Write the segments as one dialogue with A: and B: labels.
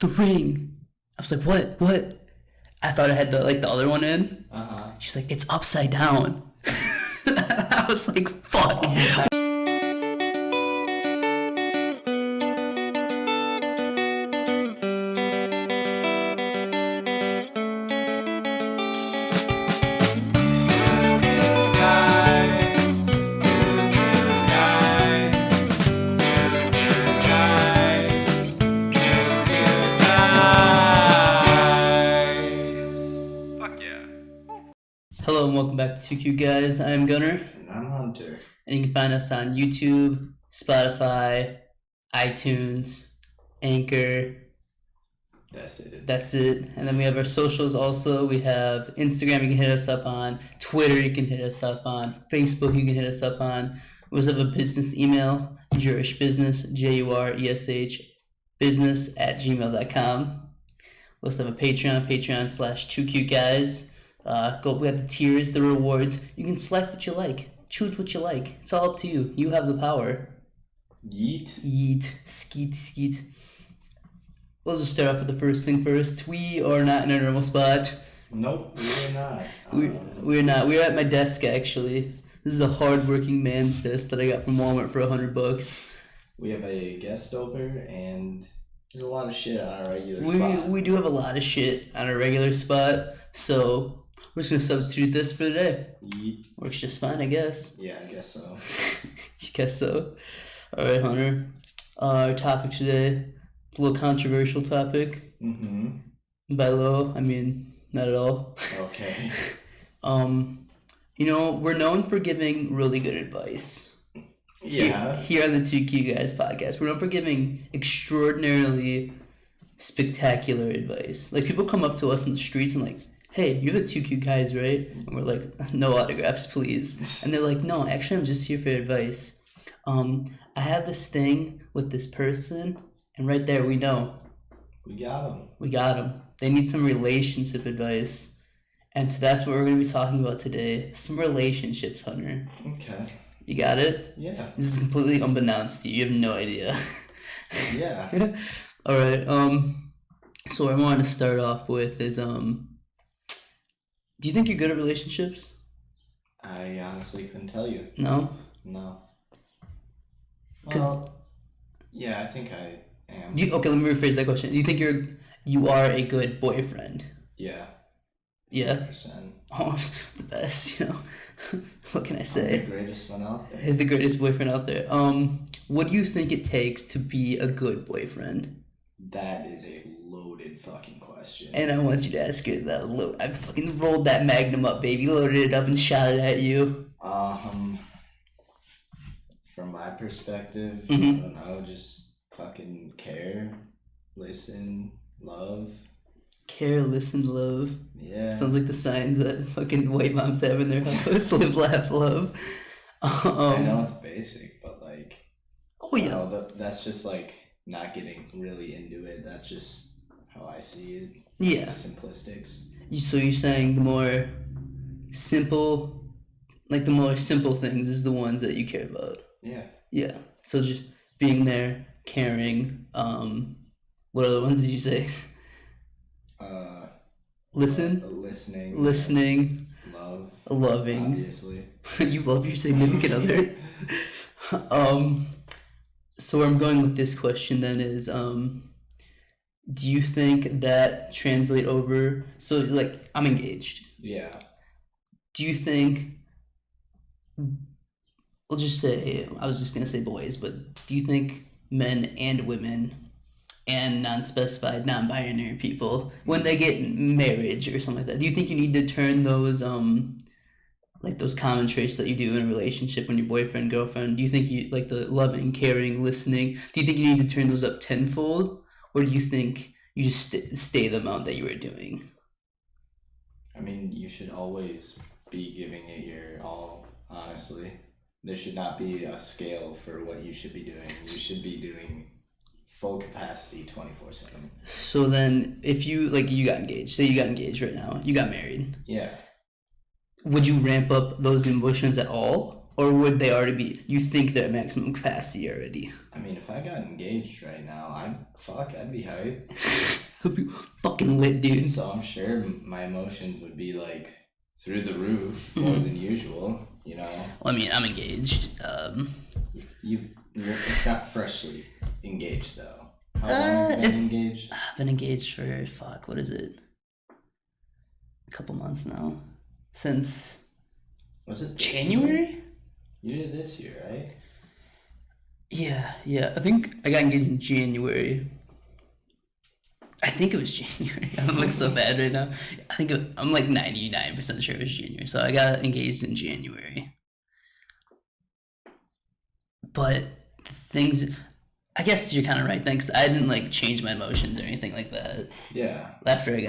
A: the ring. I was like, what? I thought I had the other one in. She's like, it's upside down. I was like, fuck. Hello and welcome back to 2Q Guys. I'm Gunnar.
B: And I'm Hunter.
A: And you can find us on YouTube, Spotify, iTunes, Anchor.
B: That's it.
A: And then we have our socials also. We have Instagram you can hit us up on, Twitter you can hit us up on, Facebook you can hit us up on. We also have a business email, jurishbusiness, JURESH, business@gmail.com. We also have a Patreon/2Q Guys. We have the tiers, the rewards. You can select what you like. Choose what you like. It's all up to you. You have the power.
B: Yeet.
A: Skeet. We'll just start off with the first thing first. We are not in a normal spot.
B: Nope, we're not.
A: We're not. We're at my desk, actually. This is a hard-working man's desk that I got from Walmart for $100.
B: We have a guest over, and there's a lot of shit on our regular spot.
A: We do have a lot of shit on our regular spot, so we're just going to substitute this for today.
B: Yeet.
A: Works just fine, I guess.
B: Yeah, I guess so.
A: You guess so. Alright, Hunter. Our topic today, it's a little controversial topic.
B: Mm-hmm.
A: By little, I mean not at all.
B: Okay.
A: We're known for giving really good advice.
B: Yeah.
A: Here on the 2Q Guys podcast, we're known for giving extraordinarily spectacular advice. Like, people come up to us in the streets and like, hey, you're the 2Q Guys, right? And we're like, no autographs, please. And they're like, no, actually, I'm just here for advice. I have this thing with this person, and right there, we know.
B: We got
A: them. They need some relationship advice. And so that's what we're going to be talking about today. Some relationships, Hunter.
B: Okay.
A: You got it?
B: Yeah.
A: This is completely unbeknownst to you. You have no idea.
B: Yeah.
A: All right. So what I wanted to start off with is, do you think you're good at relationships?
B: I honestly couldn't tell you.
A: No?
B: No.
A: 'Cause
B: yeah, I think I am.
A: Okay, let me rephrase that question. Do you think you are a good boyfriend?
B: Yeah.
A: Yeah?
B: 100%.
A: Oh, the best, What can I
B: I'm
A: say?
B: the greatest one out there.
A: The greatest boyfriend out there. What do you think it takes to be a good boyfriend?
B: That is a loaded fucking question.
A: And I want you to ask it that I fucking rolled that Magnum up, baby, loaded it up and shot it at you.
B: From my perspective,
A: Mm-hmm.
B: I don't know, just fucking care, listen, love.
A: Care, listen, love.
B: Yeah.
A: Sounds like the signs that fucking white moms have in their house. Live, laugh, love.
B: I know it's basic, but like,
A: oh yeah,
B: that's just like not getting really into it. That's just how I see it.
A: Yeah.
B: Simplistics.
A: So you're saying the more simple things is the ones that you care about.
B: Yeah.
A: Yeah. So just being there, caring. What other ones did you say? Listening.
B: Love.
A: Loving.
B: Obviously.
A: You love your significant other. So where I'm going with this question then is, do you think that translate over? So like, I'm engaged.
B: Yeah.
A: Do you think? We'll just say, I was just gonna say boys, but do you think men and women and non-specified, non-binary people, when they get marriage or something like that, do you think you need to turn those like those common traits that you do in a relationship when you're boyfriend, girlfriend, do you think you like the loving, caring, listening, do you think you need to turn those up tenfold, or do you think you just stay the amount that you were doing?
B: I mean, you should always be giving it your all, honestly. There should not be a scale for what you should be doing. You should be doing full capacity 24/7.
A: So then, if you got engaged, say you got engaged right now, you got married.
B: Yeah.
A: Would you ramp up those emotions at all, or would they already be? You think they're at maximum capacity already?
B: I mean, if I got engaged right now, I'd be hype.
A: It'll be fucking lit, dude.
B: So I'm sure my emotions would be like through the roof more than usual. You know.
A: Well, I mean, I'm engaged.
B: It's not freshly engaged though. How long have you been engaged?
A: I've been engaged for what is it? A couple months now. Since
B: Was it
A: January?
B: You did this year, right?
A: Yeah. I think I got engaged in January. I think it was January. I'm like so bad right now. I'm like 99% sure it was January. So I got engaged in January. But things, I guess you're kind of right then, because I didn't like change my emotions or anything like that.
B: Yeah.
A: After I'm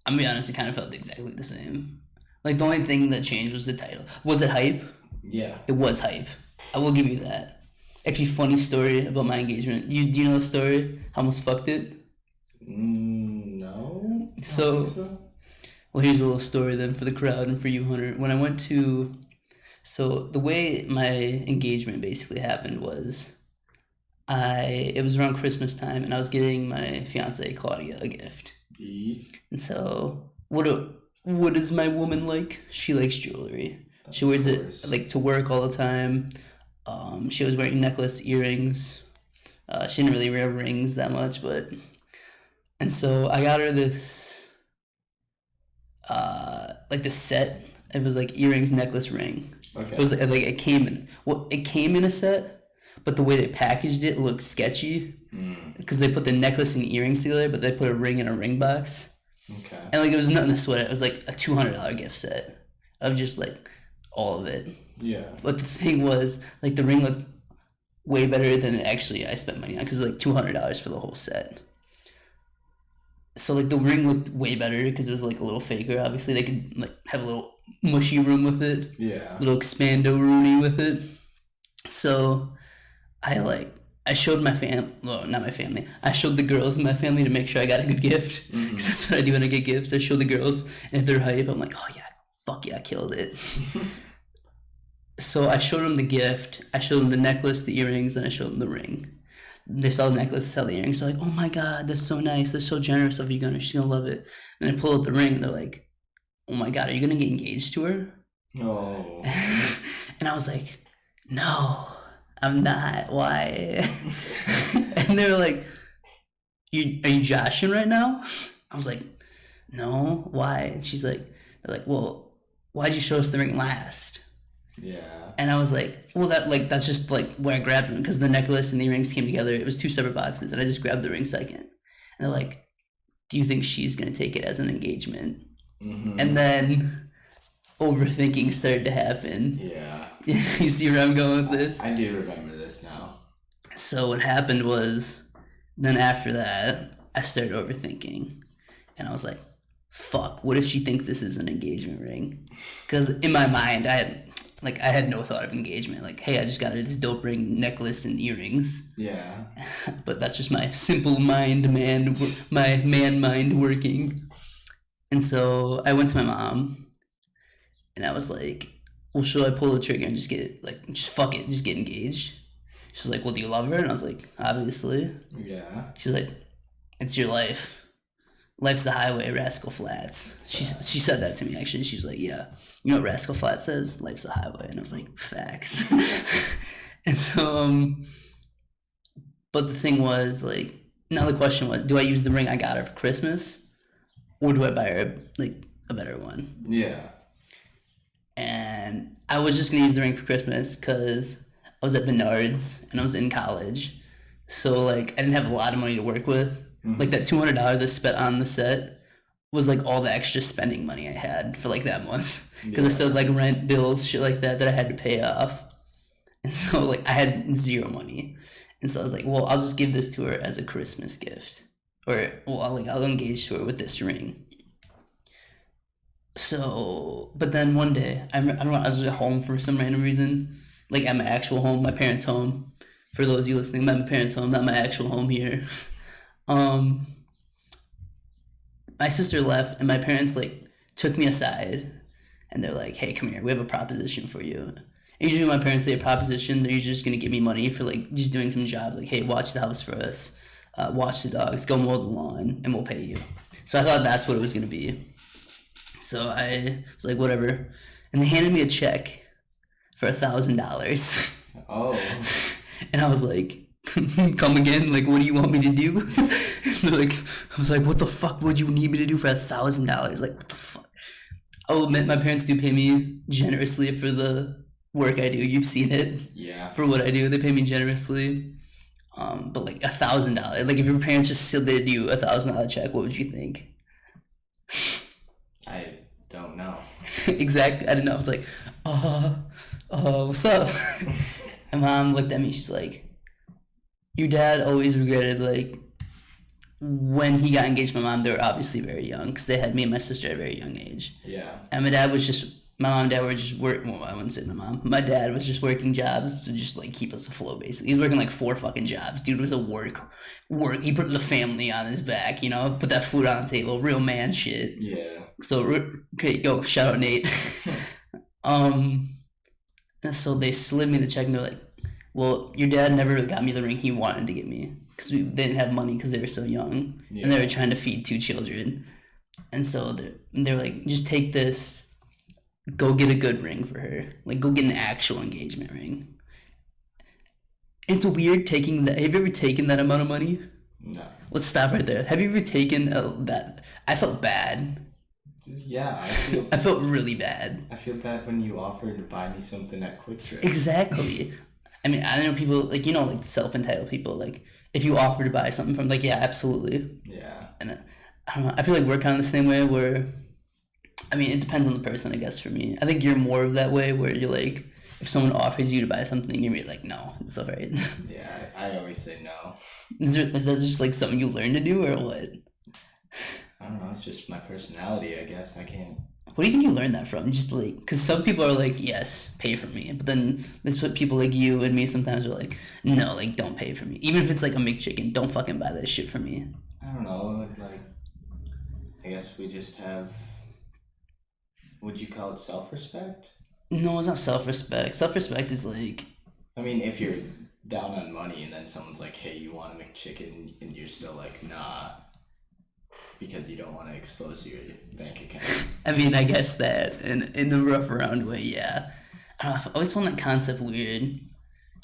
A: gonna be honest, it kind of felt exactly the same. Like the only thing that changed was the title. Was it hype?
B: Yeah.
A: It was hype. I will give you that. Actually, funny story about my engagement. Do you know the story? I almost fucked it.
B: No.
A: So, well, here's a little story then for the crowd and for you, Hunter. When I went to, so the way my engagement basically happened was, it was around Christmas time, and I was getting my fiance Claudia a gift. And so, what is my woman like? She likes jewelry. She wears it like to work all the time. She was wearing necklace, earrings. She didn't really wear rings that much, and so I got her this, like the set. It was like earrings, necklace, ring.
B: Okay.
A: It was like it came in a set, but the way they packaged it looked sketchy because they put the necklace and earrings together, but they put a ring in a ring box.
B: Okay.
A: And like it was nothing to sweat. It was like a $200 gift set of just like all of it.
B: Yeah.
A: But the thing was, like the ring looked way better than actually I spent money on because it was like $200 for the whole set. So like the ring looked way better because it was like a little faker. Obviously, they could like have a little mushy room with it.
B: Yeah.
A: Little expando rooney with it. So I showed my not my family. I showed the girls in my family to make sure I got a good gift. Because that's what I do when I get gifts. I show the girls, and if they're hype, I'm like, oh yeah, fuck yeah, I killed it. So I showed them the gift. I showed them the necklace, the earrings, and I showed them the ring. They saw the necklace, they saw the earrings. They're like, oh my God, that's so nice. That's so generous of you, Gunnar. She's going to love it. And I pull out the ring, and they're like, oh my God, are you going to get engaged to her?
B: Oh.
A: And I was like, no, I'm not. Why? And they were like, are you joshing right now? I was like, no, why? And they're like, well, why'd you show us the ring last?
B: Yeah.
A: And I was like, well, that's just like where I grabbed them because the necklace and the earrings came together. It was 2 separate boxes, and I just grabbed the ring second. And they're like, do you think she's gonna take it as an engagement? And then overthinking started to happen.
B: Yeah.
A: You see where I'm going with this?
B: I do remember this now.
A: So what happened was, then after that, I started overthinking, and I was like, fuck, what if she thinks this is an engagement ring? Because in my mind, I had no thought of engagement. Like, hey, I just got her this dope ring, necklace, and earrings.
B: Yeah.
A: But that's just my simple my man mind working. And so I went to my mom, and I was like, well, should I pull the trigger and just fuck it, just get engaged? She was like, well, do you love her? And I was like, obviously.
B: Yeah.
A: She's like, it's your life. Life's the highway, Rascal Flatts. She said that to me, actually. She's like, yeah. You know what Rascal Flatts says? Life's a highway. And I was like, facts. And so, but the thing was, like, now the question was, do I use the ring I got her for Christmas? Or do I buy her, like, a better one?
B: Yeah.
A: And I was just going to use the ring for Christmas because I was at Menards and I was in college. So, like, I didn't have a lot of money to work with. Like, that $200 I spent on the set was, like, all the extra spending money I had for, like, that month. Because I still had, like, rent, bills, shit like that I had to pay off. And so, like, I had zero money. And so I was like, well, I'll just give this to her as a Christmas gift. Or, well, I'll engage to her with this ring. So, but then one day, I was at home for some random reason. Like, at my actual home, my parents' home. For those of you listening, I'm at my parents' home, not my actual home here. My sister left, and my parents, like, took me aside, and they're like, hey, come here, we have a proposition for you. And usually when my parents say a proposition, they're usually just going to give me money for, like, just doing some job. Like, hey, watch the house for us. watch the dogs, go mow the lawn, and we'll pay you. So I thought that's what it was gonna be. So I was like, whatever, and they handed me a check for $1,000,
B: Oh.
A: and I was like, come again? Like, what do you want me to do? Like, I was like, what the fuck would you need me to do for $1,000? Like, what the fuck? I'll admit, my parents do pay me generously for the work I do. You've seen it.
B: Yeah.
A: For what I do, they pay me generously. But like $1,000, like if your parents just submitted you $1,000 check, what would you think?
B: I don't know.
A: Exactly. I didn't know. I was like, what's up? And mom looked at me. She's like, your dad always regretted like when he got engaged to my mom. They were obviously very young because they had me and my sister at a very young age.
B: Yeah.
A: And my dad was just. My mom and dad were just working. Well, I wouldn't say my mom. My dad was just working jobs to just like keep us afloat. Basically, he's working like 4 fucking jobs. Dude was a work. He put the family on his back. You know, put that food on the table. Real man shit.
B: Yeah.
A: So okay, go shout out Nate. And so they slid me the check and they're like, "Well, your dad never got me the ring he wanted to get me because we didn't have money because they were so young and they were trying to feed 2 children." And so they're like, "Just take this." Go get a good ring for her. Like, go get an actual engagement ring. It's weird taking that. Have you ever taken that amount of money?
B: No.
A: Let's stop right there. Have you ever taken that? I felt bad.
B: Yeah,
A: I felt really bad.
B: I feel bad when you offered to buy me something at Quick Trip.
A: Exactly. I mean, I know people, like, you know, like, self-entitled people. Like, if you offer to buy something from, like, yeah, absolutely.
B: Yeah.
A: And I don't know. I feel like we're kind of the same way where... I mean, it depends on the person, I guess, for me. I think you're more of that way where you're like, if someone offers you to buy something, you're like, no, it's all right.
B: Yeah, I always say no.
A: Is that just like something you learn to do or what?
B: I don't know, it's just my personality, I guess. I can't...
A: What do you think you learned that from? Just like, because some people are like, yes, pay for me. But then there's what people like you and me sometimes are like, no, like, don't pay for me. Even if it's like a McChicken, don't fucking buy that shit for me.
B: I don't know, like, I guess we just have... Would you call it self-respect?
A: No, it's not self-respect. Self-respect is like...
B: I mean, if you're down on money and then someone's like, hey, you want a McChicken? And you're still like, nah, because you don't want to expose your bank account.
A: I mean, I guess that in the rough around way, yeah. I don't know, I've always found that concept weird.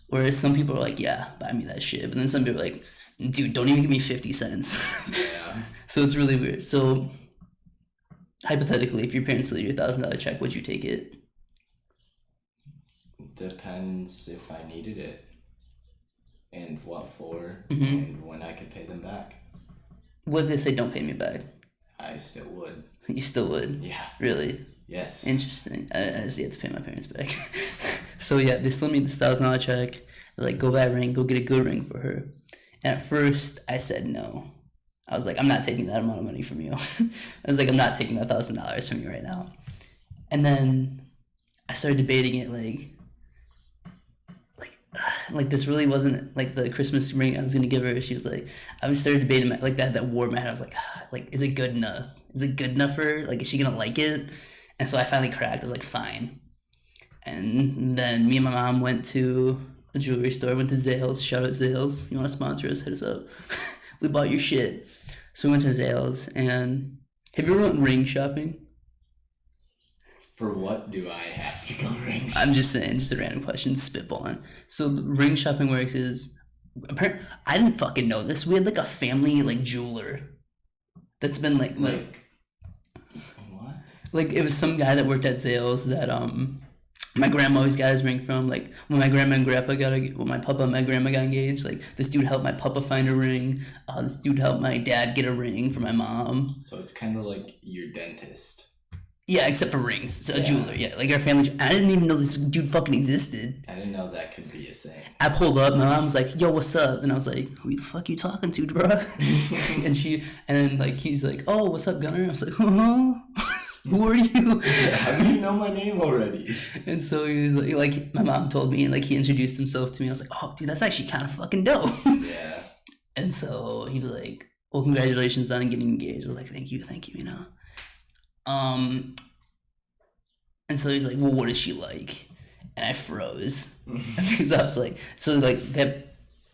A: Where some people are like, yeah, buy me that shit. But then some people are like, dude, don't even give me 50 cents.
B: Yeah.
A: So it's really weird. So... Hypothetically, if your parents slid you $1,000 check, would you take it?
B: Depends if I needed it, and what for,
A: Mm-hmm.
B: and when I could pay them back.
A: What if they say don't pay me back?
B: I still would.
A: You still would?
B: Yeah.
A: Really?
B: Yes.
A: Interesting. I just had to pay my parents back. So yeah, they slid me this $1,000 check. They're like, go buy a ring, go get a good ring for her. And at first, I said no. I was like, I'm not taking that amount of money from you. I was like, I'm not taking that $1,000 from you right now. And then I started debating it like this really wasn't like the Christmas ring I was gonna give her. She was like, I started debating like that war in my head. I was like, is it good enough? Is it good enough for her? Like, is she gonna like it? And so I finally cracked. I was like, fine. And then me and my mom went to a jewelry store, went to Zales. Shout out Zales. You want to sponsor us? Hit us up. We bought your shit. So we went to Zales, and have you ever went ring shopping?
B: For what do I have to go ring shopping?
A: I'm just saying, just a random question, spitballing. So the ring shopping works is, I didn't fucking know this. We had like a family like jeweler that's been like
B: What?
A: like it was some guy that worked at Zales that my grandma always got his ring from. Like when my grandma and grandpa my papa and my grandma got engaged, like this dude helped my papa find a ring. This dude helped my dad get a ring for my mom.
B: So it's kind of like your dentist.
A: Yeah, except for rings. So a
B: Yeah.
A: jeweler, yeah. Like our family, I didn't even know this dude fucking existed.
B: I didn't know that could be a thing.
A: I pulled up, my mom was like, yo, what's up? And I was like, who the fuck you talking to, bro? and then like he's like, oh, what's up, Gunner? I was like, who are you?
B: How do you know my name already?
A: And so he was like my mom told me, and like he introduced himself to me. I was like, oh, dude, that's actually kind of fucking dope.
B: Yeah.
A: And so he was like, well, congratulations on getting engaged. I was like, thank you, you know. And so he's like, well, what is she like? And I froze because I was like, so like they have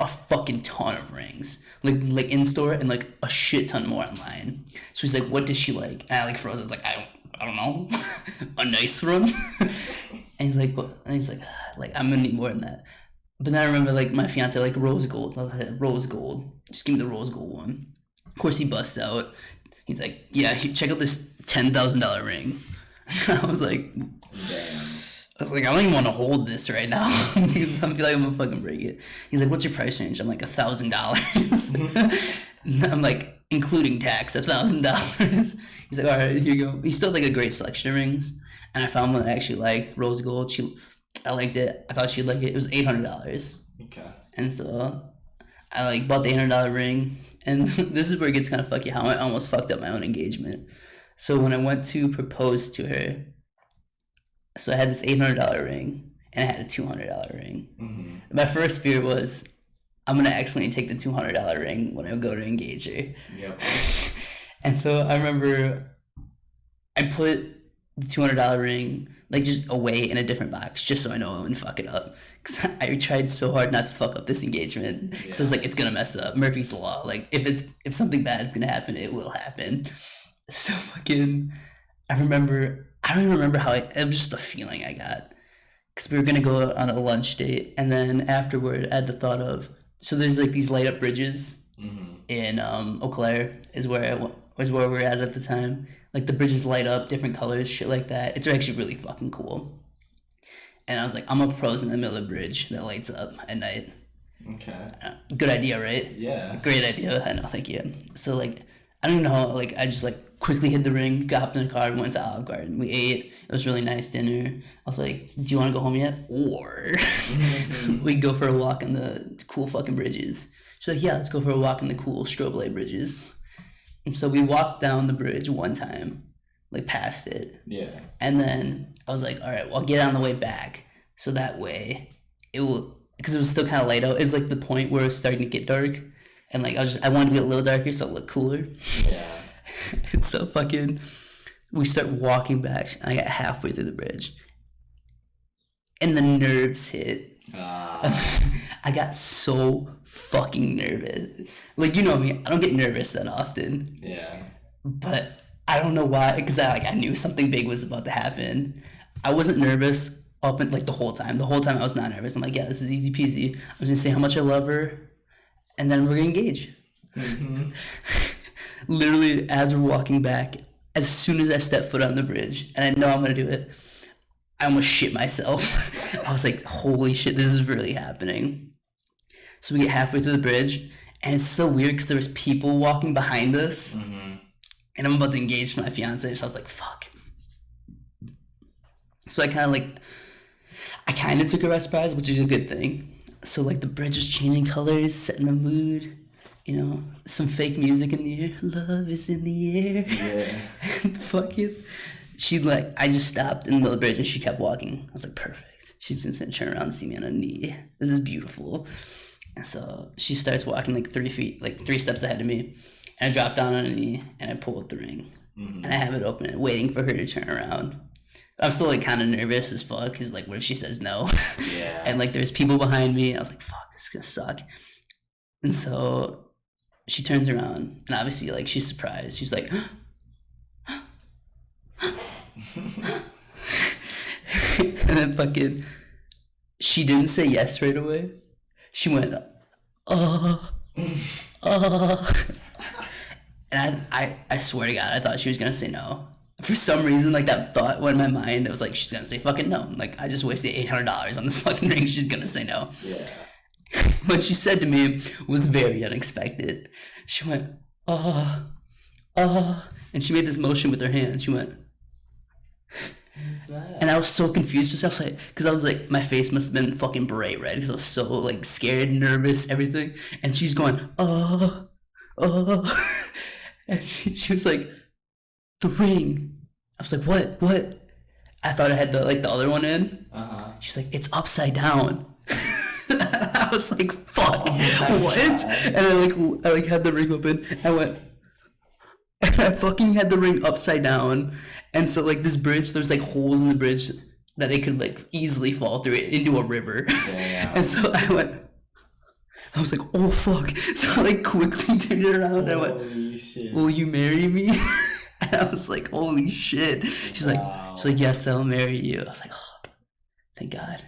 A: a fucking ton of rings, like in store, and like a shit ton more online. So he's like, "What does she like?" And I like froze. I was like, I don't know, a nice one." And he's like, "What?" And he's like, "I'm gonna need more than that." But then I remember like my fiance like rose gold. I was like, "Rose gold, just give me the rose gold one." Of course, he busts out. He's like, "Yeah, check out this $10,000 ring." I was like,
B: Damn.
A: I was like, I don't even want to hold this right now. I feel like I'm gonna fucking break it. He's like, "What's your price range?" I'm like, $1,000. I'm like, including tax, $1,000. He's like, "All right, here you go." He still had like a great selection of rings, and I found one that I actually liked, rose gold. I liked it. I thought she'd like it. It was $800.
B: Okay.
A: And so I like bought the $800 ring, and this is where it gets kind of fucky. How I almost fucked up my own engagement. So when I went to propose to her, so I had this $800 ring and I had a $200 ring.
B: Mm-hmm.
A: My first fear was I'm gonna accidentally take the $200 ring when I go to engage her.
B: Yep.
A: And so I remember I put the $200 ring like just away in a different box just so I know I wouldn't fuck it up. Cause I tried so hard not to fuck up this engagement. Cause I was like, it's gonna mess up. Murphy's Law. Like if something bad's gonna happen, it will happen. So fucking, I don't even remember how it was just a feeling I got. Cause we were gonna go on a lunch date, and then afterward I had the thought of, so there's like these light up bridges in Eau Claire is where we were at the time. Like the bridges light up, different colors, shit like that. It's actually really fucking cool. And I was like, I'm gonna propose in the middle of the bridge that lights up at night.
B: Okay.
A: Good idea, right?
B: Yeah.
A: Great idea. I know, thank you. So like, I don't even know how, like I just like quickly hid the ring, got up in the car, went to Olive Garden. We ate. It was really nice dinner. I was like, "Do you want to go home yet?" Or we go for a walk on the cool fucking bridges. She's like, "Yeah, let's go for a walk on the cool strobe light bridges." And so we walked down the bridge one time, like past it.
B: Yeah.
A: And then I was like, "All right, well, I'll get on the way back, so that way it will," because it was still kind of light out. It was like the point where it was starting to get dark, and like I wanted to be a little darker so it looked cooler.
B: Yeah.
A: And so fucking, we start walking back, and I got halfway through the bridge, and the nerves hit. I got so fucking nervous. Like, you know me, I don't get nervous that often.
B: Yeah.
A: But I don't know why, because I knew something big was about to happen. I wasn't nervous up and like the whole time. The whole time I was not nervous. I'm like, yeah, this is easy peasy. I was gonna say how much I love her, and then we're gonna engage. Literally, as we're walking back, as soon as I step foot on the bridge, and I know I'm gonna do it, I almost shit myself. I was like, holy shit, this is really happening. So we get halfway through the bridge, and it's so weird because there was people walking behind us, and I'm about to engage my fiance, so I was like, fuck. So I kind of took her by surprise, which is a good thing. So like the bridge was changing colors, setting the mood, you know, some fake music in the air. Love is in the air.
B: Yeah.
A: Fuck it. I just stopped in the middle of the bridge and she kept walking. I was like, perfect. She's just gonna turn around and see me on a knee. This is beautiful. And so she starts walking like 3 steps ahead of me. And I drop down on a knee and I pull out the ring. And I have it open, waiting for her to turn around. I'm still like kind of nervous as fuck because like, what if she says no?
B: Yeah.
A: And like, there's people behind me. I was like, fuck, this is gonna suck. And so she turns around and obviously like she's surprised. She's like, and then fucking, she didn't say yes right away. She went, and I swear to God, I thought she was gonna say no. For some reason, like that thought went in my mind. It was like, she's gonna say fucking no. Like I just wasted $800 on this fucking ring. She's gonna say no.
B: Yeah.
A: What she said to me was very unexpected. She went, and she made this motion with her hand. She went,
B: What's that?
A: and I was so confused. I was like, because I was like, my face must have been fucking bright red because I was so like scared, nervous, everything. And she's going, and she was like, the ring. I was like, what? I thought I had the other one in. She's like, it's upside down. I was like, fuck, what? And I had the ring open. I went, and I fucking had the ring upside down. And so like this bridge, there's like holes in the bridge that it could like easily fall through it into a river.
B: Damn.
A: And so I went, I was like, oh fuck. So I like quickly turned it around and I went,
B: Holy shit.
A: will you marry me? And I was like, holy shit. She's like, yes, I'll marry you. I was like, oh, thank God.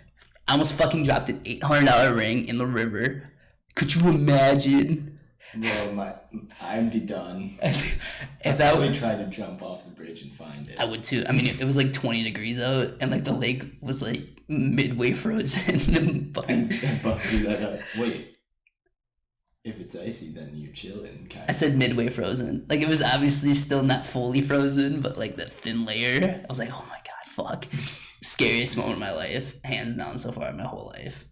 A: I almost fucking dropped an $800 ring in the river. Could you imagine?
B: Well, I'd be done.
A: If that
B: would
A: would,
B: try to jump off the bridge and find it.
A: I would too. I mean, it was like 20 degrees out, and like the lake was like midway frozen. And fucking,
B: And busted that up. Wait. If it's icy, then you're chilling, kind
A: I
B: of.
A: said midway frozen. Like it was obviously still not fully frozen, but like the thin layer. I was like, oh my God, fuck. Scariest moment of my life, hands down so far in my whole life.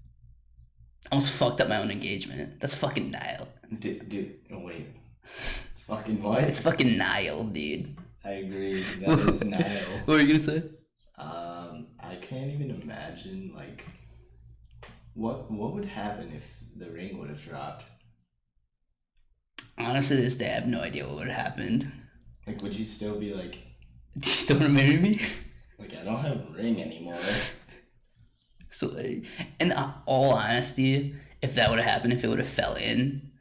A: I almost fucked up my own engagement. That's fucking Nile.
B: Dude, oh wait. It's fucking what?
A: It's fucking Nile, dude.
B: I agree. That is Nile.
A: What were you gonna say?
B: I can't even imagine, like, what would happen if the ring would have dropped?
A: Honestly, to this day, I have no idea what would have happened.
B: Like, would you still be like,
A: Do you still want to marry me?
B: like, I don't have a ring anymore?
A: So, like, in all honesty, if that would have happened, if it would have fell in,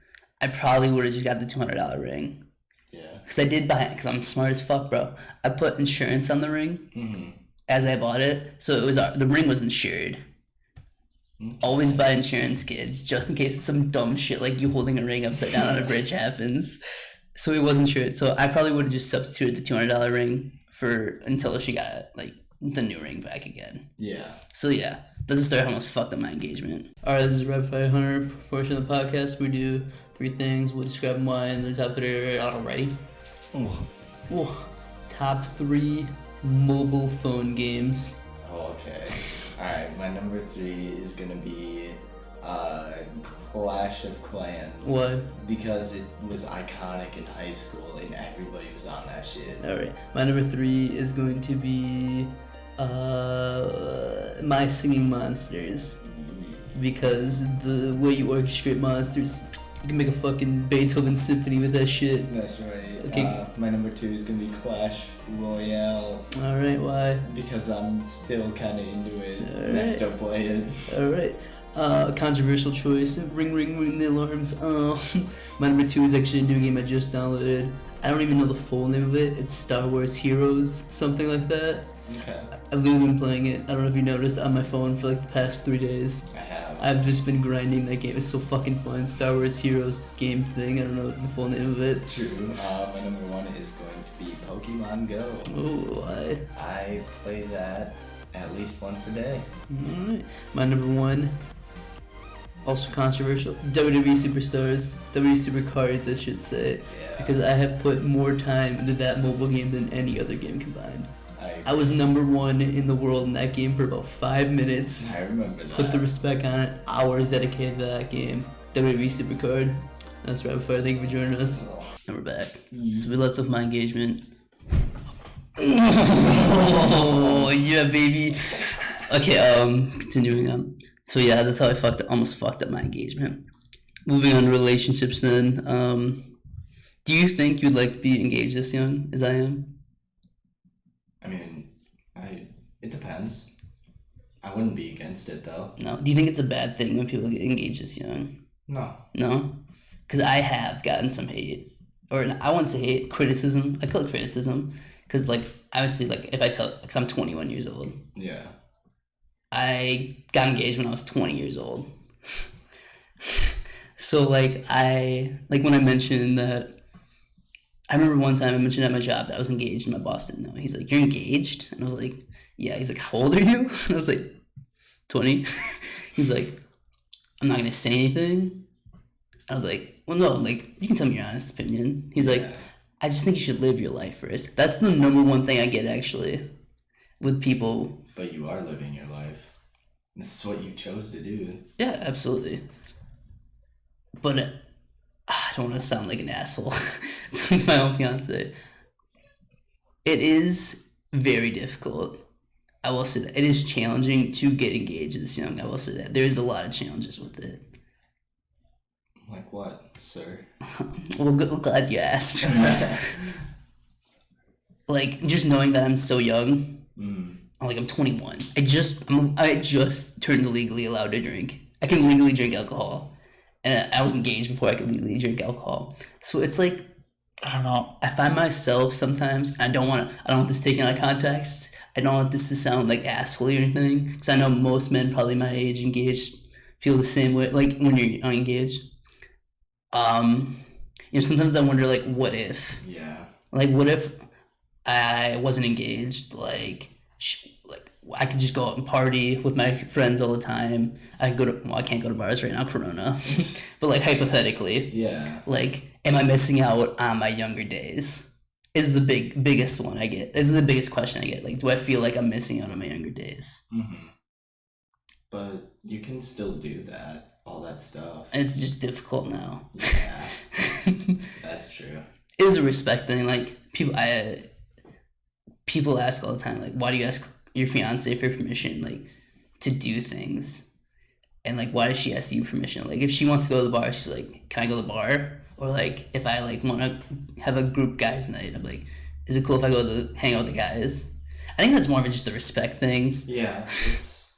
A: I probably would have just got the $200 ring.
B: Yeah.
A: Because I did buy it, because I'm smart as fuck, bro. I put insurance on the ring as I bought it, so it was the ring was insured.
B: Okay.
A: Always buy insurance, kids, just in case some dumb shit like you holding a ring upside down on a bridge happens. So it was insured. So I probably would have just substituted the $200 ring until she got like the new ring back again.
B: Yeah.
A: So yeah, that's the story how I almost fucked up my engagement. All right, this is Rapid Fire Hunter portion of the podcast. We do 3 things. We'll describe them why, and the top 3 are already. Ooh. Top 3 mobile phone games.
B: Oh, okay. Alright, my number 3 is gonna be Clash of Clans.
A: Why?
B: Because it was iconic in high school and everybody was on that shit.
A: All right, my number 3 is going to be My Singing Monsters, because the way you orchestrate monsters, you can make a fucking Beethoven symphony with that shit.
B: That's right.
A: Okay.
B: My number 2 is gonna be Clash Royale.
A: All right, why?
B: Because I'm still kind of into it and I
A: Alright.
B: still play it.
A: All right. Controversial choice. Ring, ring, ring the alarms. My number 2 is actually a new game I just downloaded. I don't even know the full name of it. It's Star Wars Heroes, something like that.
B: Okay.
A: I've literally been playing it. I don't know if you noticed, on my phone for like the past 3 days.
B: I have.
A: I've just been grinding that game. It's so fucking fun. Star Wars Heroes game thing. I don't know the full name of it.
B: True. My number 1 is going to be Pokemon Go.
A: Oh, why?
B: I play that at least once a day.
A: Alright. My number 1, also controversial, WWE Superstars. WWE Supercards, I should say.
B: Yeah.
A: Because I have put more time into that mobile game than any other game combined.
B: I
A: I was number 1 in the world in that game for about 5 minutes.
B: remember that.
A: Put the respect on it. Hours dedicated to that game. WWE Supercard. That's Rapid Fire. Thank you for joining us.
B: Oh.
A: And we're back. So we left off my engagement. Oh yeah, baby. Okay, continuing on. So yeah, that's how I almost fucked up my engagement. Moving on to relationships then. Do you think you'd like to be engaged this young as I am?
B: I mean, it depends. I wouldn't be against it though.
A: No. Do you think it's a bad thing when people get engaged this young?
B: No.
A: No? Because I have gotten some hate. Or I wouldn't say hate, criticism. I call it criticism. Because, like, obviously, like, if I tell... Because I'm 21 years old.
B: Yeah.
A: I got engaged when I was 20 years old. So, like, when I mentioned that... I remember one time I mentioned at my job that I was engaged and my boss didn't know. He's like, you're engaged? And I was like, yeah. He's like, how old are you? And I was like, 20. He's like, I'm not going to say anything. I was like, well, no, like, you can tell me your honest opinion. He's like,
B: Yeah.
A: I just think you should live your life first. That's the number 1 thing I get, actually, with people.
B: But you are living your life. This is what you chose to do.
A: Yeah, absolutely. But I don't want to sound like an asshole to my own fiance. It is very difficult. I will say that. It is challenging to get engaged this young. I will say that. There is a lot of challenges with it.
B: Like what, sir?
A: Well, glad you asked. Like, just knowing that I'm so young. Like, I'm 21. I just turned legally allowed to drink. I can legally drink alcohol. and I was engaged before I could legally drink alcohol. So it's like, I don't know. I find myself sometimes. I don't want this taken out of context. I don't want this to sound like asshole or anything, because I know most men probably my age engaged feel the same way. Like when you're engaged, sometimes I wonder like, what if?
B: Yeah.
A: Like, what if I wasn't engaged? Like I could just go out and party with my friends all the time. I could go to, well, I can't go to bars right now, Corona, but like hypothetically,
B: Yeah.
A: like, am I missing out on my younger days? Is the biggest one I get. Is the biggest question I get. Like, do I feel like I'm missing out on my younger days?
B: Mm-hmm. But you can still do that, all that stuff.
A: And it's just difficult now.
B: Yeah, that's true.
A: It is a respect thing. Like people ask all the time, like, why do you ask your fiance for permission, like, to do things? And like, why does she ask you permission? Like, if she wants to go to the bar, she's like, can I go to the bar? Or like, if I like want to have a group guys night, I'm like, is it cool if I go to hang out with the guys? I think that's more of just a respect thing.
B: Yeah,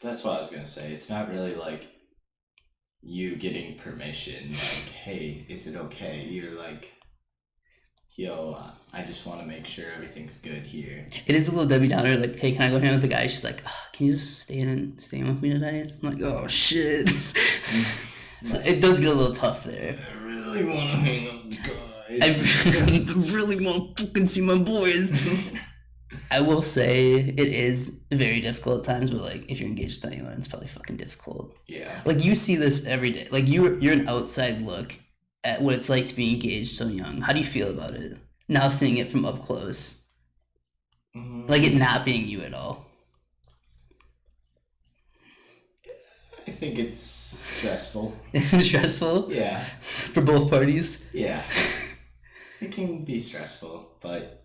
B: that's what I was gonna say. It's not really like you getting permission. Like, hey, is it okay? You're like, yo, I just want to make sure everything's good here.
A: It is a little Debbie Downer. Like, hey, can I go hang out with the guys? She's like, can you just stay in with me tonight? I'm like, oh shit. So it does get a little tough there.
B: I really want to hang out with the guys.
A: I really want to fucking see my boys. I will say it is very difficult at times, but like, if you're engaged with anyone, it's probably fucking difficult.
B: Yeah.
A: Like, you see this every day. Like, you're an outside look at what it's like to be engaged so young. How do you feel about it now, seeing it from up close?
B: Mm-hmm.
A: Like, it not being you at all.
B: I think it's stressful.
A: Stressful?
B: Yeah.
A: For both parties?
B: Yeah. It can be stressful, but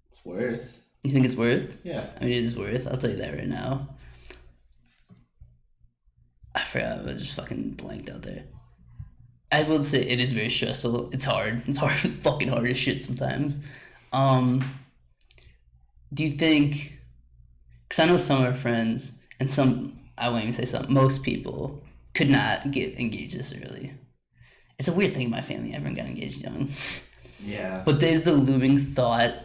B: it's worth.
A: You think it's worth?
B: Yeah.
A: I mean, it is worth. I'll tell you that right now. I forgot. I was just fucking blanked out there. I would say it is very stressful. It's hard. It's hard. Fucking hard as shit sometimes. Do you think... Because I know some of our friends, and some... I won't even say some. Most people could not get engaged this early. It's a weird thing in my family. Everyone got engaged young.
B: Yeah.
A: But there's the looming thought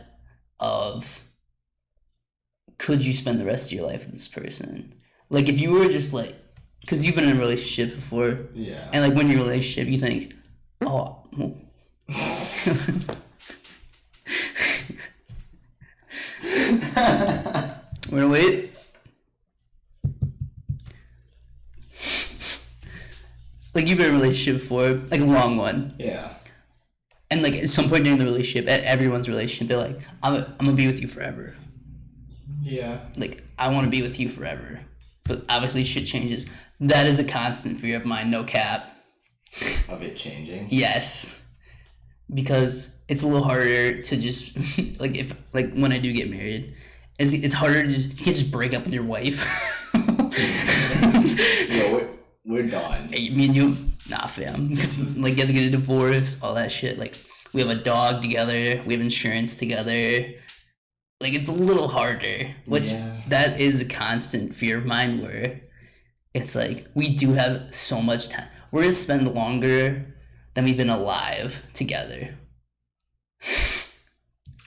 A: of, could you spend the rest of your life with this person? Like, if you were just like, because you've been in a relationship before.
B: Yeah.
A: And like, when you're in a relationship, you think, oh. We're gonna wait. Like, you've been in a relationship before, like a long one.
B: Yeah.
A: And like, at some point during the relationship, at everyone's relationship, they're like, I'm gonna be with you forever.
B: Yeah.
A: Like, I want to be with you forever. But obviously shit changes. That is a constant fear of mine, no cap.
B: Of it changing?
A: Yes. Because it's a little harder to just, like when I do get married, it's harder to just, you can't just break up with your wife.
B: Yo, we're done.
A: Hey, me and you, nah, fam. Because, like, you have to get a divorce, all that shit. Like, we have a dog together, we have insurance together. Like, it's a little harder. Which, that is a constant fear of mine, where it's like, we do have so much time. We're gonna spend longer than we've been alive together.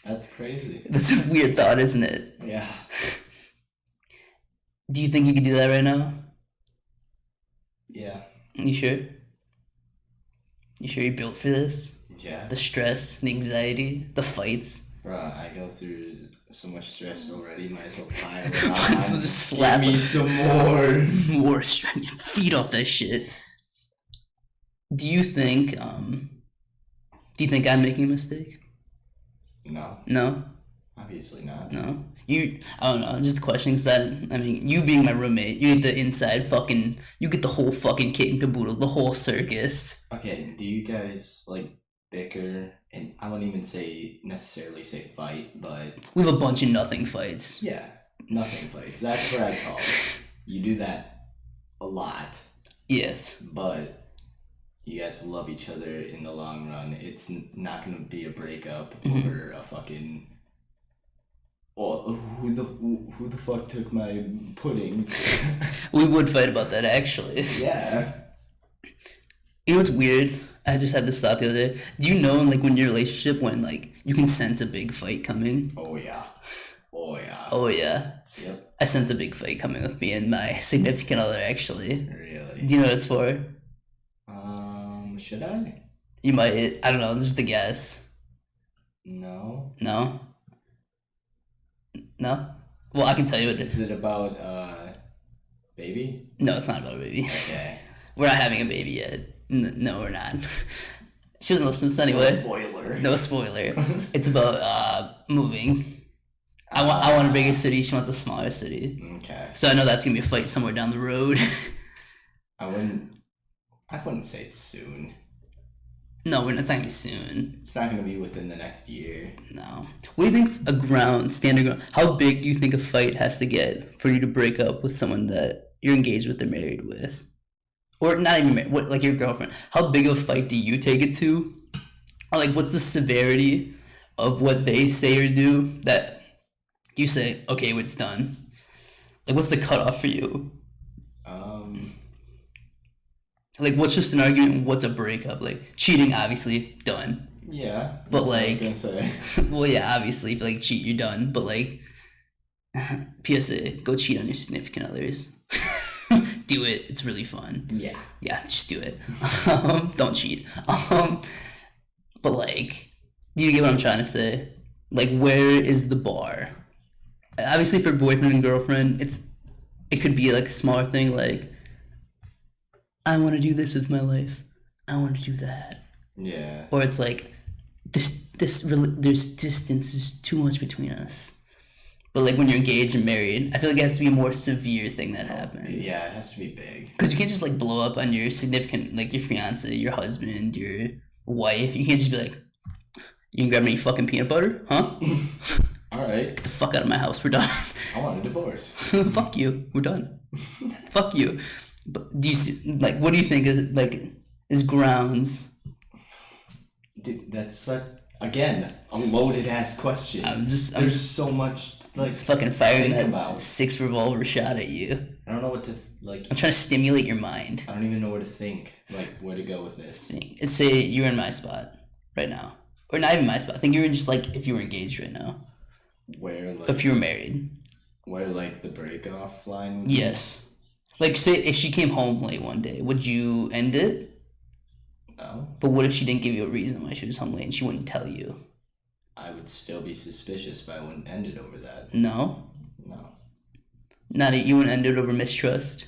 B: That's crazy.
A: That's a weird thought, isn't it?
B: Yeah.
A: Do you think you could do that right now?
B: Yeah.
A: You sure? You sure you're built for this?
B: Yeah.
A: The stress, the anxiety, the fights.
B: Bruh, I go through so much stress already. Might as well pile it on.
A: Might as well just slap
B: Give me some more.
A: More stress. Feed off that shit. Do you think I'm making a mistake?
B: No.
A: No?
B: Obviously not.
A: No? I don't know, just a question, because I mean, you being my roommate, you get the inside fucking, you get the whole fucking kit and caboodle, the whole circus.
B: Okay, do you guys, like, bicker? And I wouldn't even necessarily say fight, but...
A: We have a bunch of nothing fights.
B: Yeah, nothing fights. That's what I call it. You do that a lot.
A: Yes.
B: But you guys love each other in the long run. It's not going to be a breakup over a fucking... Oh, who the fuck took my pudding?
A: We would fight about that, actually.
B: Yeah.
A: You know what's weird? I just had this thought the other day. Do you know, like, when you're in a relationship, when, like, you can sense a big fight coming?
B: Oh yeah. Oh yeah.
A: Oh, yeah.
B: Yep.
A: I sense a big fight coming with me and my significant other, actually.
B: Really.
A: Do you know what it's for?
B: Should I?
A: You might, I don't know, just a guess.
B: No.
A: No? No? Well, I can tell you what it
B: Is
A: is.
B: it about baby?
A: No, it's not about a baby.
B: Okay.
A: We're not having a baby yet. No, we're not. She doesn't listen to this anyway.
B: Spoiler.
A: No spoiler. It's about moving. I want a bigger city. She wants a smaller city.
B: Okay.
A: So I know that's gonna be a fight somewhere down the road.
B: I wouldn't say it's soon.
A: No, it's not gonna be soon.
B: It's not gonna be within the next year.
A: No. What do you think's standard ground? How big do you think a fight has to get for you to break up with someone that you're engaged with or married with? Or not even married, what, like your girlfriend? How big of a fight do you take it to? Or like, what's the severity of what they say or do that you say, okay, well, it's done? Like, what's the cutoff for you? Like, what's just an argument? What's a breakup? Like, cheating, obviously, done.
B: Yeah.
A: But
B: that's what I
A: like,
B: was gonna say.
A: well, yeah, obviously, if you like cheat, you're done. But like, PSA, go cheat on your significant others. Do it. It's really fun.
B: Yeah.
A: Yeah, just do it. Don't cheat. But like, do you get what I'm trying to say? Like, where is the bar? Obviously, for boyfriend and girlfriend, it could be like a smaller thing, like I want to do this with my life. I want to do that.
B: Yeah.
A: Or it's like there's distance is too much between us. But like when you're engaged and married, I feel like it has to be a more severe thing that happens.
B: Yeah, it has to be big.
A: Because you can't just like blow up on your significant, like your fiance, your husband, your wife. You can't just be like, you can grab me fucking peanut butter, huh?
B: All right.
A: Get the fuck out of my house. We're done.
B: I want a divorce.
A: Fuck you. We're done. Fuck you. But do you see, like, what do you think is grounds?
B: Dude, that's again a loaded ass question. There's so much like
A: it's fucking firing
B: think
A: that
B: about.
A: 6 revolver shot at you.
B: I don't know what to like.
A: I'm trying to stimulate your mind.
B: I don't even know where to think, like where to go with this.
A: Say you're in my spot right now, or not even my spot. I think you're in just like if you were engaged right now.
B: Where like
A: If you were married.
B: where like the break off line would
A: Yes. Like say if she came home late one day, would you end it?
B: No.
A: But what if she didn't give you a reason why she was home late and she wouldn't tell you?
B: I would still be suspicious, but I wouldn't end it over that.
A: No.
B: No.
A: You wouldn't end it over mistrust.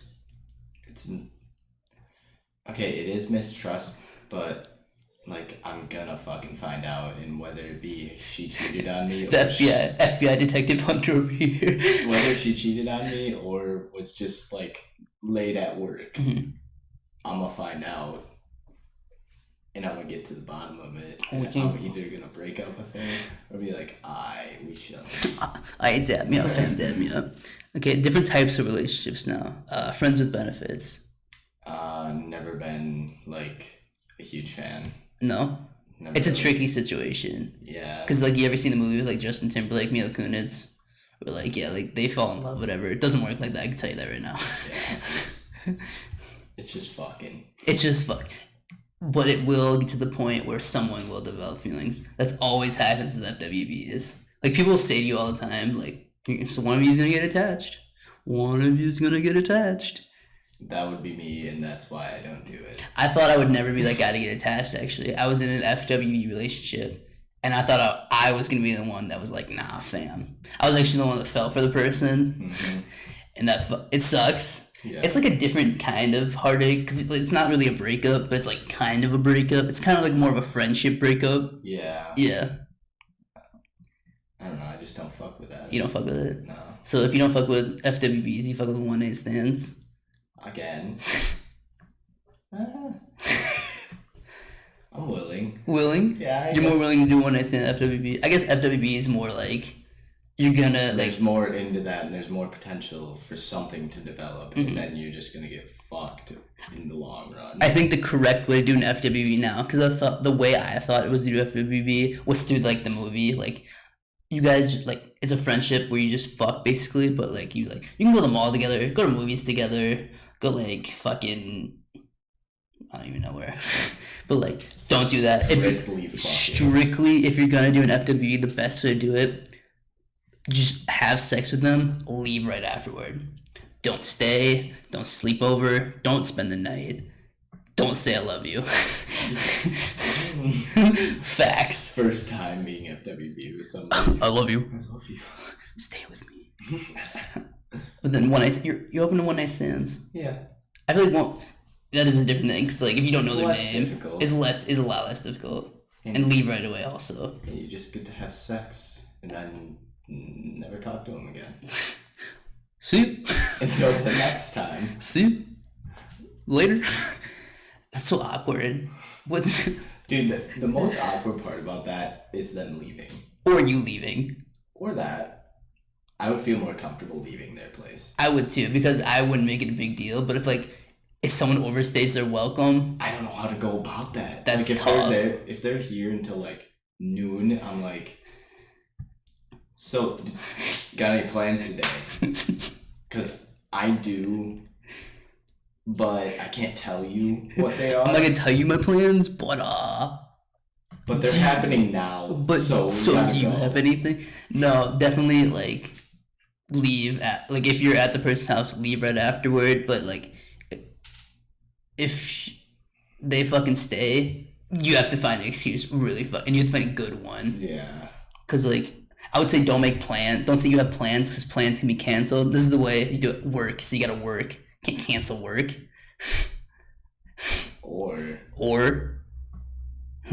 B: It's okay. It is mistrust, but like I'm gonna fucking find out, and whether it be she cheated on me, or
A: The FBI Detective Hunter over here.
B: whether she cheated on me or was just like late at work,
A: Mhm.
B: I'm gonna find out, and I'm gonna get to the bottom of it.
A: We
B: And
A: can-
B: I'm either gonna break up with her or be like, we should.
A: I dab me up, fam, dab me up. Okay, different types of relationships now. Friends with benefits.
B: Never been like a huge fan.
A: No,
B: Never
A: it's a
B: really-
A: tricky situation.
B: Yeah.
A: Cause like you ever seen the movie with like Justin Timberlake, Mila Kunis, where like yeah, like they fall in love, whatever. It doesn't work like that. I can tell you that right now.
B: Yeah, it's just fucking.
A: It's just fuck. But it will get to the point where someone will develop feelings. That's always happens with FWBs. Like people say to you all the time, like, so one of you's gonna get attached. One of you's gonna get attached.
B: That would be me, and that's why I don't do it.
A: I thought I would never be that guy to get attached, actually. I was in an FWB relationship, and I thought I was going to be the one that was like, nah, fam. I was actually the one that fell for the person, and it sucks.
B: Yeah.
A: It's like a different kind of heartache, because it's not really a breakup, but it's like kind of a breakup. It's kind of like more of a friendship breakup.
B: Yeah.
A: Yeah.
B: I don't know. I just don't fuck with that.
A: You don't fuck with it?
B: No.
A: So if you don't fuck with FWBs, you fuck with one-night stands?
B: Again. I'm willing.
A: Willing?
B: Yeah,
A: You're more willing to do one-night stand FWB. I guess FWB is more like you're gonna like
B: There's more into that, and there's more potential for something to develop, and then you're just gonna get fucked in the long run.
A: I think the correct way to do an FWB now, because I thought the way I thought it was to do FWB was through like the movie, like you guys just, like it's a friendship where you just fuck basically, but like you can go to the mall together, go to movies together, go like fucking I don't even know where. But like, don't do that.
B: Strictly
A: If you're gonna do an FWB, the best way to do it, just have sex with them, leave right afterward. Don't stay, don't sleep over, don't spend the night. Don't say I love you. Facts.
B: First time being FWB with somebody.
A: I love you.
B: I love you.
A: Stay with me. But then you're open to one night stands.
B: Yeah.
A: I feel like that is a different thing, because like if you don't know their name,
B: difficult.
A: it's a lot less difficult. And leave right away also.
B: And you just get to have sex and then never talk to them again.
A: See you.
B: Until the next time.
A: See you later. That's so awkward. What?
B: Dude, the most awkward part about that is them leaving.
A: Or you leaving.
B: Or that. I would feel more comfortable leaving their place.
A: I would too, because I wouldn't make it a big deal. But if someone overstays their welcome,
B: I don't know how to go about that.
A: That's
B: if
A: tough.
B: If they're here until like noon, I'm like, so got any plans today? Because I do, but I can't tell you what they are.
A: I'm not gonna tell you my plans, but
B: they're happening now.
A: But so do you have anything? No, definitely like leave at like if you're at the person's house, leave right afterward. But like if they fucking stay, you have to find an excuse and you have to find a good one.
B: Yeah.
A: Cause like I would say don't make plans. Don't say you have plans, because plans can be canceled. This is the way you do it. Work. So you gotta work. Can't cancel work. Or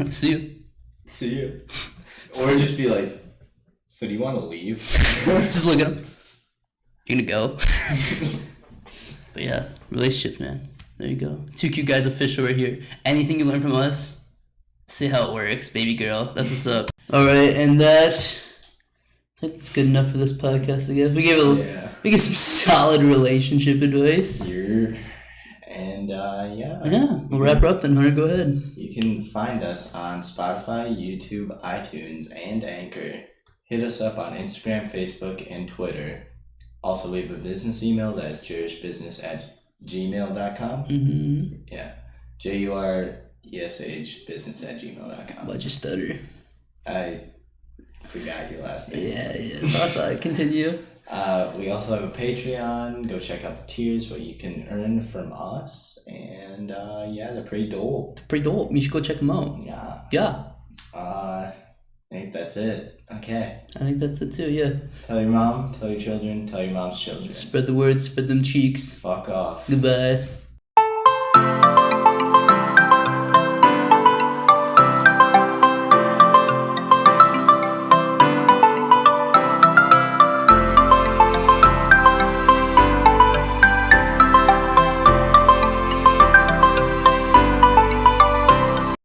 A: see you.
B: See you. Or just be like, so do you want to leave?
A: Just look at him. You gonna go? But yeah, relationships, man. There you go. Two cute guys official right here. Anything you learn from us, see how it works, baby girl. That's what's up. Alright, and that's good enough for this podcast, I guess. We gave some solid relationship advice.
B: And yeah.
A: Yeah, we'll wrap her up then, Hunter. Go ahead.
B: You can find us on Spotify, YouTube, iTunes, and Anchor. Hit us up on Instagram, Facebook, and Twitter. Also leave a business email, that is jurishbusiness@gmail.com.
A: Mm-hmm.
B: Yeah. JURESH business@gmail.com.
A: Why'd you stutter?
B: I forgot your last name.
A: Yeah. So I thought I'd continue.
B: We also have a Patreon. Go check out the tiers, what you can earn from us. And yeah, they're pretty dope.
A: You should go check them out.
B: Yeah. I think that's it. Okay.
A: I think that's it too, yeah.
B: Tell your mom, tell your children, tell your mom's children.
A: Spread the word, spread them cheeks.
B: Fuck off.
A: Goodbye.